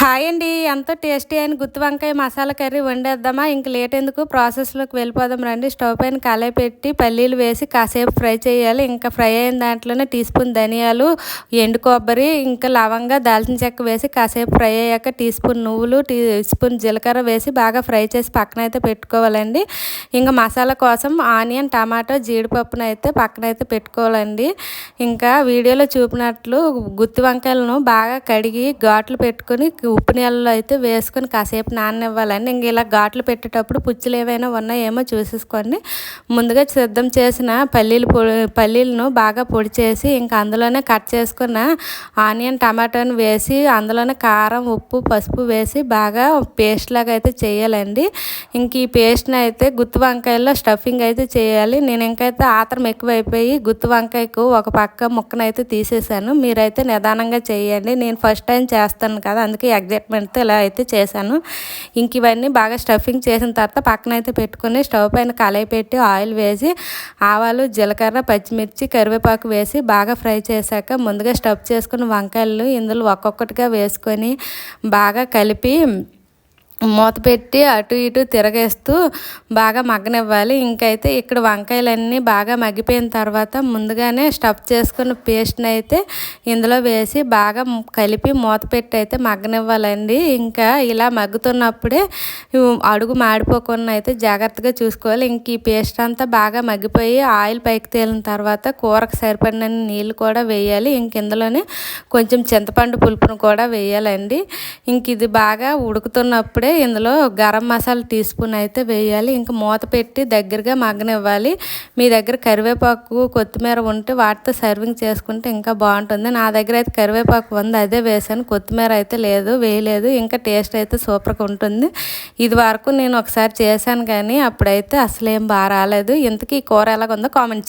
Hi అండి. ఎంతో tasty అయిన గుత్తి వంకాయ మసాలా కర్రీ వండేద్దామా? ఇంక లేట్ ఎందుకు, ప్రాసెస్లోకి వెళ్ళిపోదాం రండి. స్టవ్ పైన కళాయి పెట్టి పల్లీలు వేసి కాసేపు ఫ్రై చేయాలి. ఇంకా ఫ్రై అయిన దాంట్లోనే టీ స్పూన్ ధనియాలు, ఎండు కొబ్బరి, ఇంకా లవంగా, దాల్చిన చెక్క వేసి కాసేపు ఫ్రై అయ్యాక టీ స్పూన్ నువ్వులు, టీ స్పూన్ జీలకర్ర వేసి బాగా ఫ్రై చేసి పక్కనైతే పెట్టుకోవాలండి. ఇంకా మసాలా కోసం ఆనియన్, టమాటో, జీడిపప్పునైతే పక్కనైతే పెట్టుకోవాలండి. ఇంకా వీడియోలో చూపినట్లు గుత్తి వంకాయలను బాగా కడిగి ఘాట్లు పెట్టుకొని ఉప్పు నీళ్ళలో అయితే వేసుకొని కాసేపు నాననివ్వాలండి. ఇంక ఇలా ఘాట్లు పెట్టేటప్పుడు పుచ్చులు ఏవైనా ఉన్నాయేమో చూసేసుకోండి. ముందుగా సిద్ధం చేసిన పల్లీలను బాగా పొడి చేసి ఇంకా అందులోనే కట్ చేసుకున్న ఆనియన్, టమాటాను వేసి అందులోనే కారం, ఉప్పు, పసుపు వేసి బాగా పేస్ట్ లాగా అయితే చేయాలండి. ఇంక ఈ పేస్ట్ని అయితే గుత్తి వంకాయల్లో స్టఫింగ్ అయితే చేయాలి. నేను ఇంకైతే ఆత్రం ఎక్కువైపోయి గుత్తి వంకాయకు ఒక పక్క ముక్కనైతే తీసేసాను. మీరైతే నిదానంగా చేయండి. నేను ఫస్ట్ టైం చేస్తాను కదా, అందుకే ఎగ్జైట్మెంట్తో ఇలా అయితే చేశాను. ఇంక ఇవన్నీ బాగా స్టఫింగ్ చేసిన తర్వాత పక్కన అయితే పెట్టుకొని స్టవ్ పైన కళాయి పెట్టి ఆయిల్ వేసి ఆవాలు, జీలకర్ర, పచ్చిమిర్చి, కరివేపాకు వేసి బాగా ఫ్రై చేశాక ముందుగా స్టఫ్ చేసుకున్న వంకాయలు ఇందులో ఒక్కొక్కటిగా వేసుకొని బాగా కలిపి మూత పెట్టి అటు ఇటు తిరగేస్తూ బాగా మగ్గనివ్వాలి. ఇంకైతే ఇక్కడ వంకాయలన్నీ బాగా మగ్గిపోయిన తర్వాత ముందుగానే స్టఫ్ చేసుకున్న పేస్ట్ని అయితే ఇందులో వేసి బాగా కలిపి మూత పెట్టి అయితే మగ్గనివ్వాలండి. ఇంకా ఇలా మగ్గుతున్నప్పుడే అడుగు మాడిపోకుండా అయితే జాగ్రత్తగా చూసుకోవాలి. ఇంక ఈ పేస్ట్ అంతా బాగా మగ్గిపోయి ఆయిల్ పైకి తేలిన తర్వాత కూరకు సరిపడిన నీళ్ళు కూడా వేయాలి. ఇంక ఇందులోనే కొంచెం చింతపండు పులుపును కూడా వేయాలండి. ఇంక ఇది బాగా ఉడుకుతున్నప్పుడే ఇందులో గరం మసాలా టీ స్పూన్ అయితే వేయాలి. ఇంకా మూత పెట్టి దగ్గరగా మగ్గనివ్వాలి. మీ దగ్గర కరివేపాకు, కొత్తిమీర ఉంటే వాటితో సర్వింగ్ చేసుకుంటే ఇంకా బాగుంటుంది. నా దగ్గర అయితే కరివేపాకు ఉంది, అదే వేసాను. కొత్తిమీర అయితే లేదు, వేయలేదు. ఇంకా టేస్ట్ అయితే సూపర్గా ఉంటుంది. ఇది వరకు నేను ఒకసారి చేశాను కానీ అప్పుడైతే అసలు ఏం బాగా రాలేదు. ఇంతకీ ఈ కూర ఎలాగుందో కామెంట్